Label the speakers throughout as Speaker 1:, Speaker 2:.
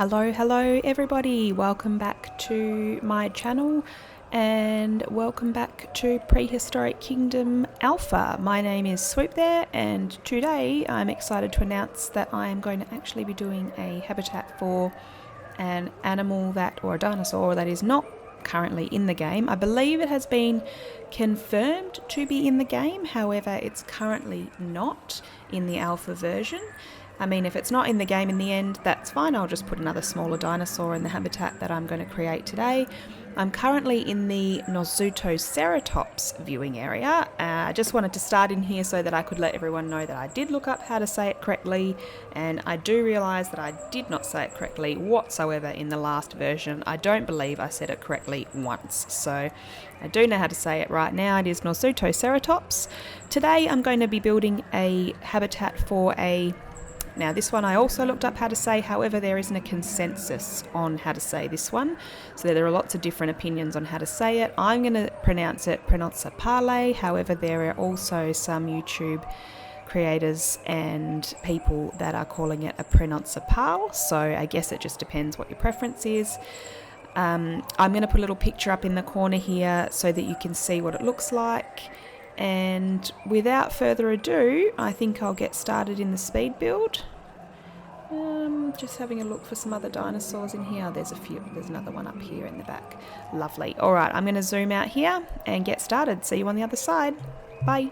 Speaker 1: Hello everybody, welcome back to my channel and welcome back to Prehistoric Kingdom Alpha. My name is Swoop there, and today I'm excited to announce that I am going to actually be doing a habitat for an animal or a dinosaur that is not currently in the game. I believe it has been confirmed to be in the game, however it's currently not in the alpha version. I mean, if it's not in the game in the end, that's fine. I'll just put another smaller dinosaur in the habitat that I'm going to create today. I'm currently in the Nosutoceratops viewing area. I just wanted to start in here so that I could let everyone know that I did look up how to say it correctly, and I do realise that I did not say it correctly whatsoever in the last version. I don't believe I said it correctly once, so I do know how to say it right now. It is Nosutoceratops. Today I'm going to be building a habitat for Now this one I also looked up how to say, however there isn't a consensus on how to say this one. So there are lots of different opinions on how to say it. I'm going to pronounce it Prenocephale, however there are also some YouTube creators and people that are calling it a Prenocephale, so I guess it just depends what your preference is. I'm going to put a little picture up in the corner here so that you can see what it looks like. And without further ado, I think I'll get started in the speed build. Just having a look for some other dinosaurs in here. There's another one up here in the back. Lovely. All right, I'm going to zoom out here and get started. See you on the other side. Bye.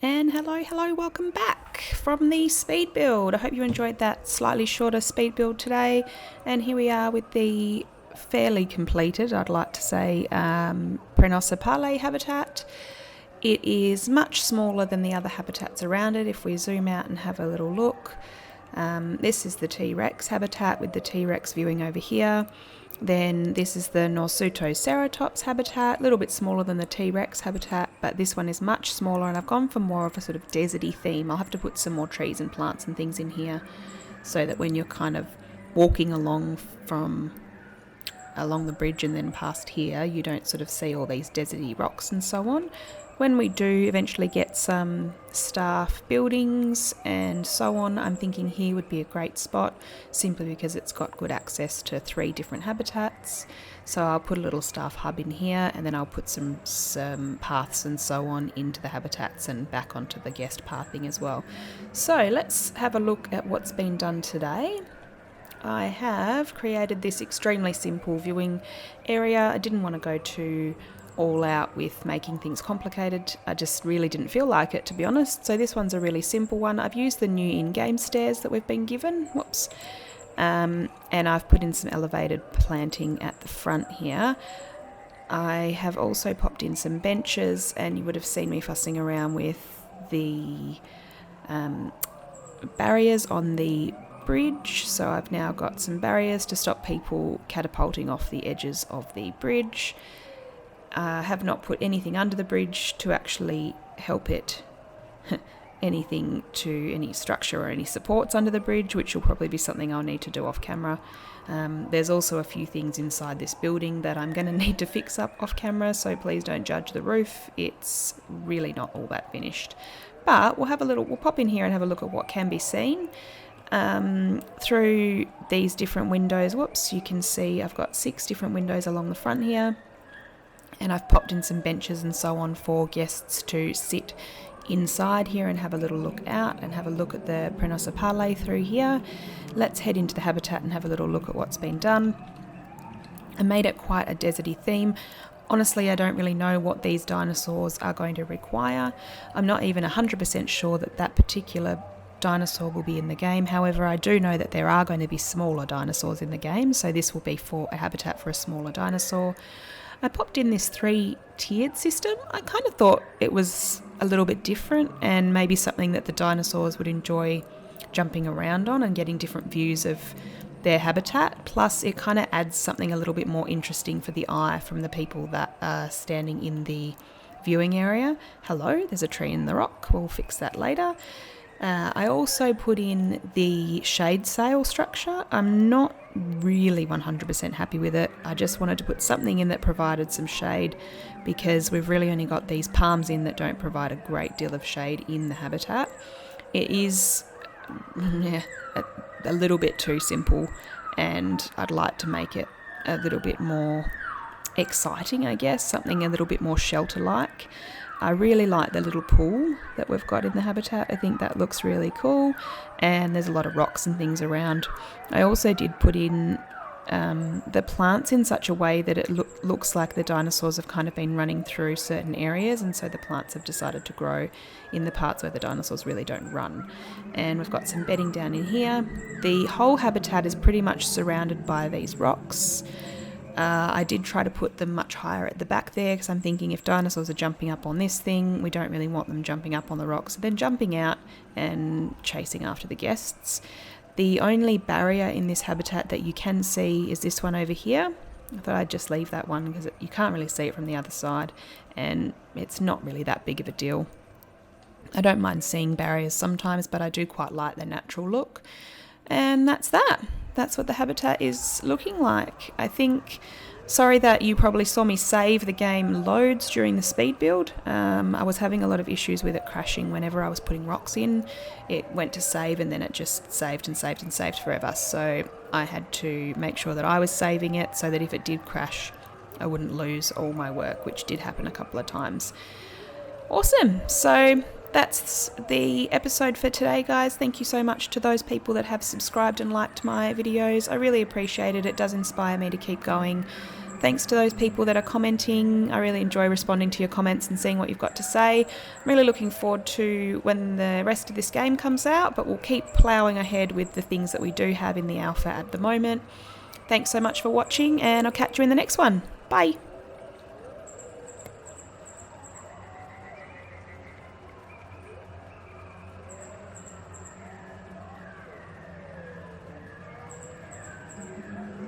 Speaker 1: And hello, welcome back from the speed build. I hope you enjoyed that slightly shorter speed build today. And here we are with the fairly completed, I'd like to say, Prenocephale habitat. It is much smaller than the other habitats around it. If we zoom out and have a little look, this is the T-Rex habitat with the T-Rex viewing over here. Then this is the Nosutoceratops habitat, a little bit smaller than the T-Rex habitat, but this one is much smaller, and I've gone for more of a sort of deserty theme. I'll have to put some more trees and plants and things in here so that when you're kind of walking along the bridge and then past here, you don't sort of see all these deserty rocks and so on. When we do eventually get some staff buildings and so on, I'm thinking here would be a great spot simply because it's got good access to 3 different habitats. So I'll put a little staff hub in here, and then I'll put some paths and so on into the habitats and back onto the guest pathing as well. So let's have a look at what's been done today. I have created this extremely simple viewing area. I didn't want to go too all out with making things complicated. I just really didn't feel like it, to be honest. So this one's a really simple one. I've used the new in-game stairs that we've been given. Whoops. And I've put in some elevated planting at the front here. I have also popped in some benches, and you would have seen me fussing around with the barriers on the bridge. So I've now got some barriers to stop people catapulting off the edges of the bridge. I have not put anything under the bridge to actually help it anything to any structure or any supports under the bridge, which will probably be something I'll need to do off camera. There's also a few things inside this building that I'm going to need to fix up off camera, so please don't judge the roof. It's really not all that finished. But we'll pop in here and have a look at what can be seen. Through these different windows, you can see I've got 6 different windows along the front here. And I've popped in some benches and so on for guests to sit inside here and have a little look out and have a look at the Prenocephale through here. Let's head into the habitat and have a little look at what's been done. I made it quite a deserty theme. Honestly, I don't really know what these dinosaurs are going to require. I'm not even 100% sure that particular dinosaur will be in the game. However, I do know that there are going to be smaller dinosaurs in the game, so this will be for a habitat for a smaller dinosaur. I popped in this 3-tiered system. I kind of thought it was a little bit different and maybe something that the dinosaurs would enjoy jumping around on and getting different views of their habitat. Plus, it kind of adds something a little bit more interesting for the eye from the people that are standing in the viewing area. Hello, there's a tree in the rock. We'll fix that later. I also put in the shade sail structure. I'm not really 100% happy with it. I just wanted to put something in that provided some shade because we've really only got these palms in that don't provide a great deal of shade in the habitat. It is a little bit too simple, and I'd like to make it a little bit more exciting, I guess, something a little bit more shelter-like. I really like the little pool that we've got in the habitat. I think that looks really cool, and there's a lot of rocks and things around. I also did put in the plants in such a way that it looks like the dinosaurs have kind of been running through certain areas, and so the plants have decided to grow in the parts where the dinosaurs really don't run. And we've got some bedding down in here. The whole habitat is pretty much surrounded by these rocks. I did try to put them much higher at the back there because I'm thinking if dinosaurs are jumping up on this thing, we don't really want them jumping up on the rocks and then jumping out and chasing after the guests. The only barrier in this habitat that you can see is this one over here. I thought I'd just leave that one because you can't really see it from the other side, and it's not really that big of a deal. I don't mind seeing barriers sometimes, but I do quite like the natural look. And that's that. That's what the habitat is looking like. I think, sorry that you probably saw me save the game loads during the speed build. I was having a lot of issues with it crashing whenever I was putting rocks in. It went to save and then it just saved and saved and saved forever. So I had to make sure that I was saving it so that if it did crash, I wouldn't lose all my work, which did happen a couple of times. Awesome. So that's the episode for today, guys. Thank you so much to those people that have subscribed and liked my videos. I really appreciate it. It does inspire me to keep going. Thanks to those people that are commenting. I really enjoy responding to your comments and seeing what you've got to say. I'm really looking forward to when the rest of this game comes out, but we'll keep ploughing ahead with the things that we do have in the alpha at the moment. Thanks so much for watching, and I'll catch you in the next one. Bye.